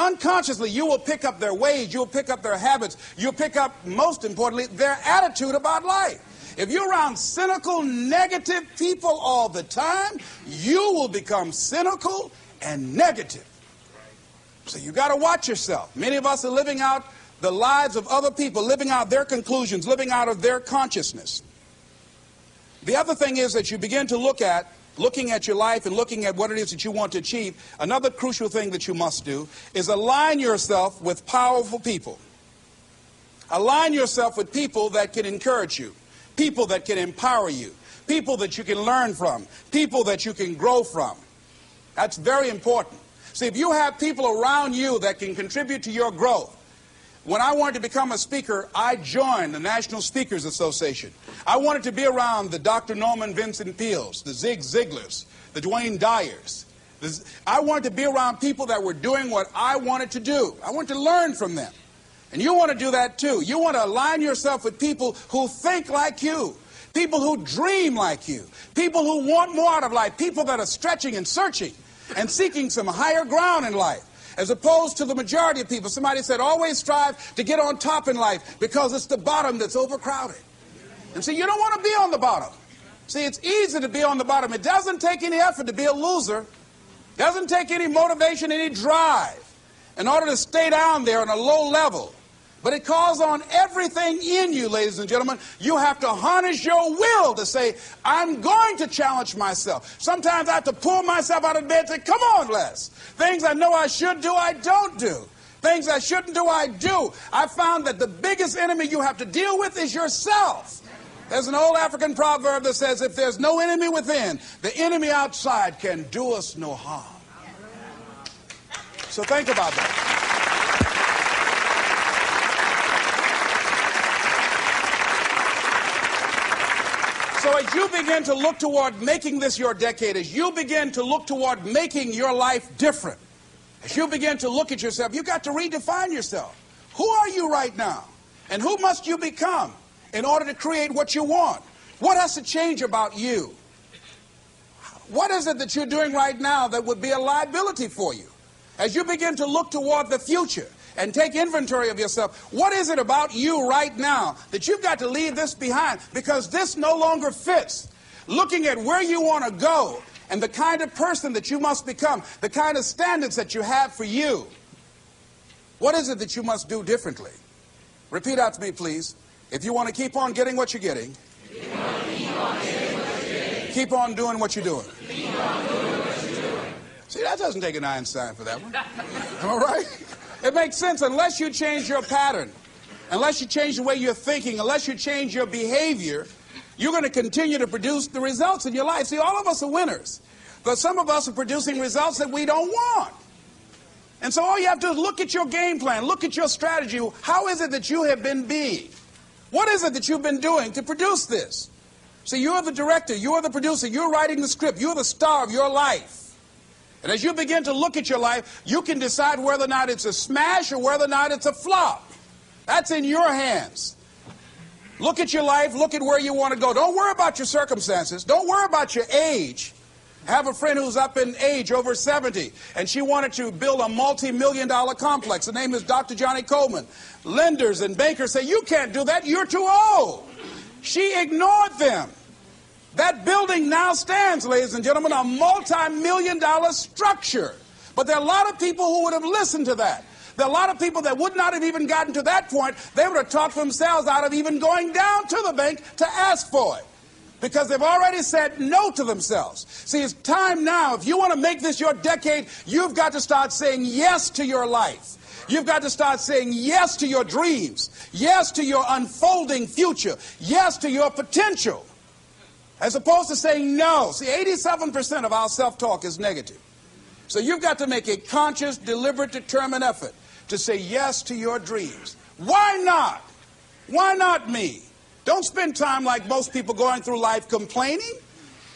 unconsciously you will pick up their ways, you'll pick up their habits, you'll pick up, most importantly, their attitude about life. If you're around cynical, negative people all the time, you will become cynical and negative. So you got to watch yourself. Many of us are living out the lives of other people, living out their conclusions, living out of their consciousness. The other thing is that you begin to looking at your life and looking at what it is that you want to achieve. Another crucial thing that you must do is align yourself with powerful people. Align yourself with people that can encourage you, people that can empower you, people that you can learn from, people that you can grow from. That's very important. See, if you have people around you that can contribute to your growth. When I wanted to become a speaker, I joined the National Speakers Association. I wanted to be around the Dr. Norman Vincent Peales, the Zig Ziglars, the Dwayne Dyers. I wanted to be around people that were doing what I wanted to do. I wanted to learn from them. And you want to do that too. You want to align yourself with people who think like you, people who dream like you, people who want more out of life, people that are stretching and searching and seeking some higher ground in life. As opposed to the majority of people. Somebody said, always strive to get on top in life because it's the bottom that's overcrowded. And see, you don't want to be on the bottom. See, it's easy to be on the bottom. It doesn't take any effort to be a loser. It doesn't take any motivation, any drive in order to stay down there on a low level. But it calls on everything in you, ladies and gentlemen. You have to harness your will to say, I'm going to challenge myself. Sometimes I have to pull myself out of bed and say, come on, Les. Things I know I should do, I don't do. Things I shouldn't do, I do. I found that the biggest enemy you have to deal with is yourself. There's an old African proverb that says, if there's no enemy within, the enemy outside can do us no harm. So think about that. So as you begin to look toward making this your decade, as you begin to look toward making your life different, as you begin to look at yourself, you've got to redefine yourself. Who are you right now? And who must you become in order to create what you want? What has to change about you? What is it that you're doing right now that would be a liability for you? As you begin to look toward the future and take inventory of yourself, what is it about you right now that you've got to leave this behind because this no longer fits? Looking at where you want to go and the kind of person that you must become, the kind of standards that you have for you. What is it that you must do differently? Repeat out to me, please. If you want to keep on getting what you're getting, keep on doing what you're doing. See, that doesn't take an Einstein for that one. All right? It makes sense unless you change your pattern, unless you change the way you're thinking, unless you change your behavior, you're going to continue to produce the results in your life. See, all of us are winners, but some of us are producing results that we don't want. And so all you have to do is look at your game plan, look at your strategy. How is it that you have been being? What is it that you've been doing to produce this? See, you're the director, you're the producer, you're writing the script, you're the star of your life. And as you begin to look at your life, you can decide whether or not it's a smash or whether or not it's a flop. That's in your hands. Look at your life, look at where you want to go. Don't worry about your circumstances. Don't worry about your age. I have a friend who's up in age, over 70, and she wanted to build a multi-million-dollar complex. The name is Dr. Johnny Coleman. Lenders and bankers say, you can't do that, you're too old. She ignored them. That building now stands, ladies and gentlemen, a multi-million-dollar structure. But there are a lot of people who would have listened to that. There are a lot of people that would not have even gotten to that point. They would have talked themselves out of even going down to the bank to ask for it, because they've already said no to themselves. See, it's time now. If you want to make this your decade, you've got to start saying yes to your life. You've got to start saying yes to your dreams, yes to your unfolding future, yes to your potential, as opposed to saying no. See, 87% of our self-talk is negative. So you've got to make a conscious, deliberate, determined effort to say yes to your dreams. Why not? Why not me? Don't spend time like most people going through life complaining.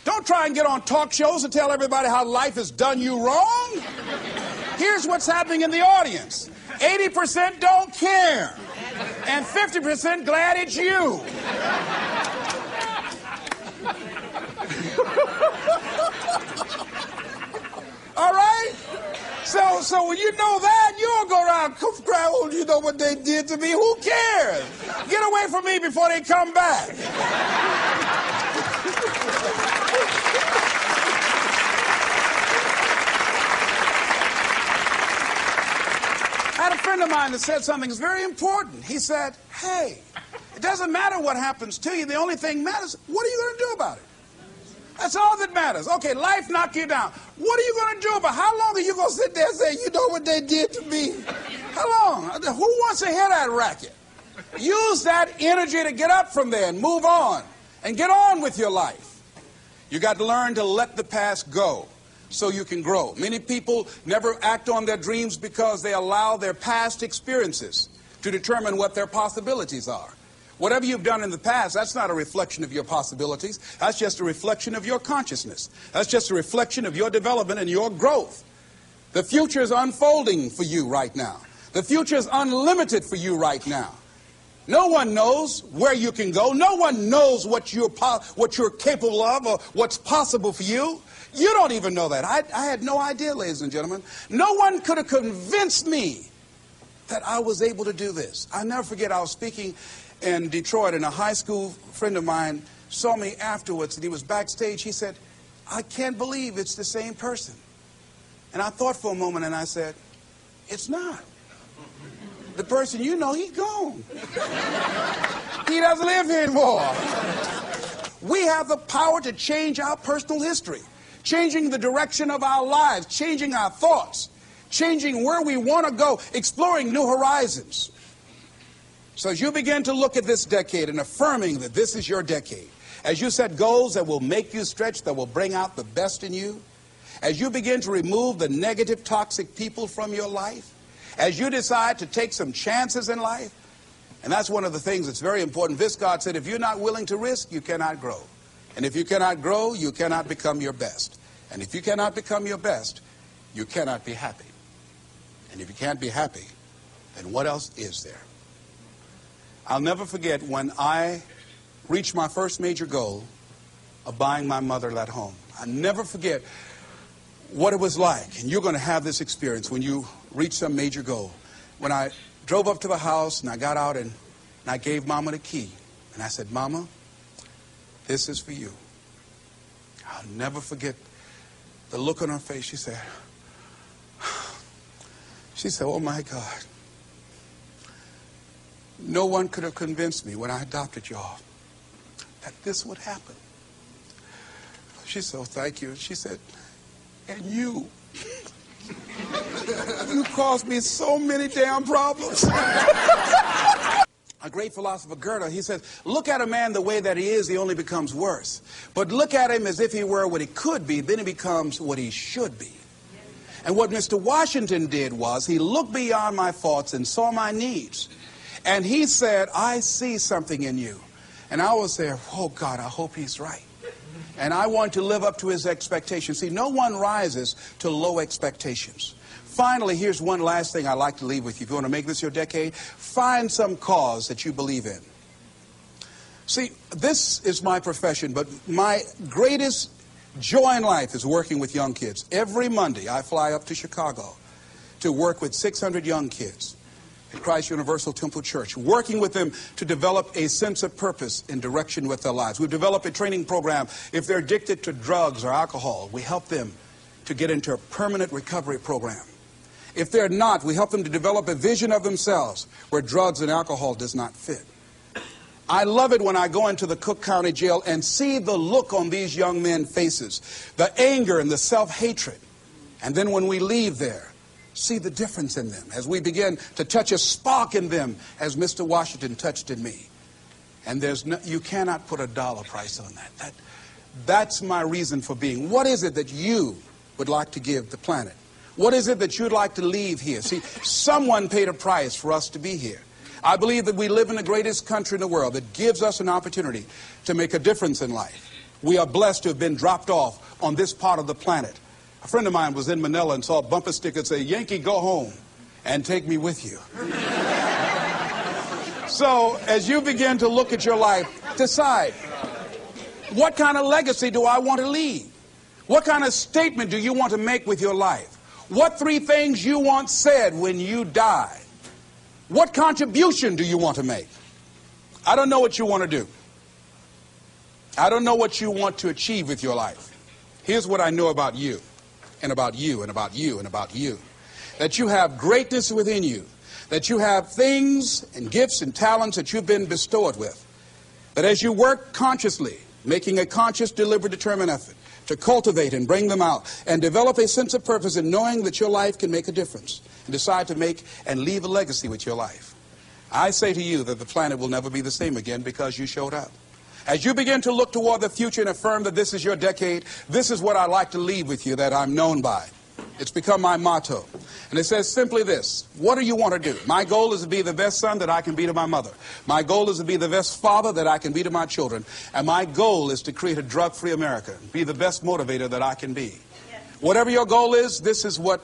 Don't try and get on talk shows and tell everybody how life has done you wrong. Here's what's happening in the audience. 80% don't care. And 50% glad it's you. All right? So so when you know that, you'll go around crying, oh, you know what they did to me? Who cares? Get away from me before they come back. I had a friend of mine that said something that's very important. He said, hey, it doesn't matter what happens to you. The only thing matters, what are you going to do about it? That's all that matters. Okay, life knocked you down. What are you going to do about it? How long are you going to sit there and say, you know what they did to me? How long? Who wants to hear that racket? Use that energy to get up from there and move on and get on with your life. You got to learn to let the past go so you can grow. Many people never act on their dreams because they allow their past experiences to determine what their possibilities are. Whatever you've done in the past, that's not a reflection of your possibilities. That's just a reflection of your consciousness. That's just a reflection of your development and your growth. The future is unfolding for you right now. The future is unlimited for you right now. No one knows where you can go. No one knows what you're capable of or what's possible for you. You don't even know that. I had no idea, ladies and gentlemen. No one could have convinced me that I was able to do this. I'll never forget, I was speaking in Detroit, and a high school friend of mine saw me afterwards, and he was backstage. He said, I can't believe it's the same person. And I thought for a moment, and I said, it's not. The person you know, he's gone. He doesn't live here anymore. We have the power to change our personal history, changing the direction of our lives, changing our thoughts, changing where we want to go, exploring new horizons. So as you begin to look at this decade and affirming that this is your decade, as you set goals that will make you stretch, that will bring out the best in you, as you begin to remove the negative, toxic people from your life, as you decide to take some chances in life, and that's one of the things that's very important. Viscott said, if you're not willing to risk, you cannot grow. And if you cannot grow, you cannot become your best. And if you cannot become your best, you cannot be happy. And if you can't be happy, then what else is there? I'll never forget when I reached my first major goal of buying my mother that home. I'll never forget what it was like. And you're going to have this experience when you reach some major goal. When I drove up to the house and I got out and I gave Mama the key. And I said, Mama, this is for you. I'll never forget the look on her face. She said, oh my God. No one could have convinced me when I adopted y'all that this would happen. She said, oh, thank you. She said, and you caused me so many damn problems. A great philosopher, Goethe, he says, look at a man the way that he is, he only becomes worse. But look at him as if he were what he could be, then he becomes what he should be. And what Mr. Washington did was he looked beyond my faults and saw my needs. And he said, I see something in you. And I was there, oh God, I hope he's right. And I want to live up to his expectations. See, no one rises to low expectations. Finally, here's one last thing I'd like to leave with you. If you want to make this your decade, find some cause that you believe in. See, this is my profession, but my greatest joy in life is working with young kids. Every Monday, I fly up to Chicago to work with 600 young kids at Christ Universal Temple Church, working with them to develop a sense of purpose and direction with their lives. We've developed a training program. If they're addicted to drugs or alcohol, we help them to get into a permanent recovery program. If they're not, we help them to develop a vision of themselves where drugs and alcohol does not fit. I love it when I go into the Cook County Jail and see the look on these young men's faces, the anger and the self-hatred. And then when we leave there, see the difference in them as we begin to touch a spark in them as Mr. Washington touched in me. And you cannot put a dollar price on that. That's my reason for being. What is it that you would like to give the planet? What is it that you'd like to leave here? See, someone paid a price for us to be here. I believe that we live in the greatest country in the world that gives us an opportunity to make a difference in life. We are blessed to have been dropped off on this part of the planet. A friend of mine was in Manila and saw a bumper sticker that said, Yankee, go home and take me with you. So as you begin to look at your life, decide, what kind of legacy do I want to leave? What kind of statement do you want to make with your life? What 3 things you want said when you die? What contribution do you want to make? I don't know what you want to do. I don't know what you want to achieve with your life. Here's what I know about you, and about you, and about you, and about you. That you have greatness within you. That you have things and gifts and talents that you've been bestowed with. That as you work consciously, making a conscious, deliberate, determined effort to cultivate and bring them out and develop a sense of purpose in knowing that your life can make a difference and decide to make and leave a legacy with your life. I say to you that the planet will never be the same again because you showed up. As you begin to look toward the future and affirm that this is your decade, this is what I like to leave with you that I'm known by. It's become my motto. And it says simply this: what do you want to do? My goal is to be the best son that I can be to my mother. My goal is to be the best father that I can be to my children. And my goal is to create a drug-free America, be the best motivator that I can be. Yes. Whatever your goal is, this is what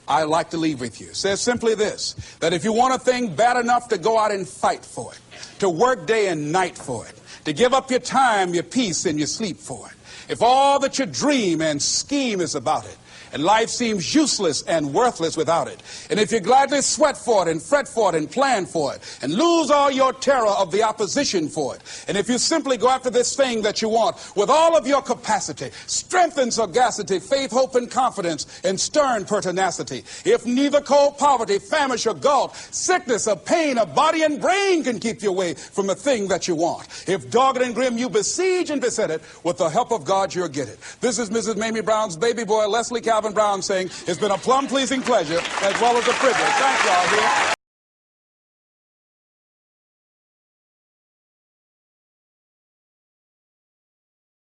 I like to leave with you. It says simply this, that if you want a thing bad enough to go out and fight for it, to work day and night for it, to give up your time, your peace, and your sleep for it, if all that you dream and scheme is about it, and life seems useless and worthless without it, and if you gladly sweat for it and fret for it and plan for it and lose all your terror of the opposition for it, and if you simply go after this thing that you want with all of your capacity, strength and sagacity, faith, hope, and confidence, and stern pertinacity, if neither cold poverty, famish, or gulf, sickness, or pain of body and brain can keep you away from the thing that you want, if dogged and grim you besiege and beset it, with the help of God you'll get it. This is Mrs. Mamie Brown's baby boy, Leslie Calvin Brown, saying it's been a plumb pleasing pleasure as well as a privilege. Thank you all.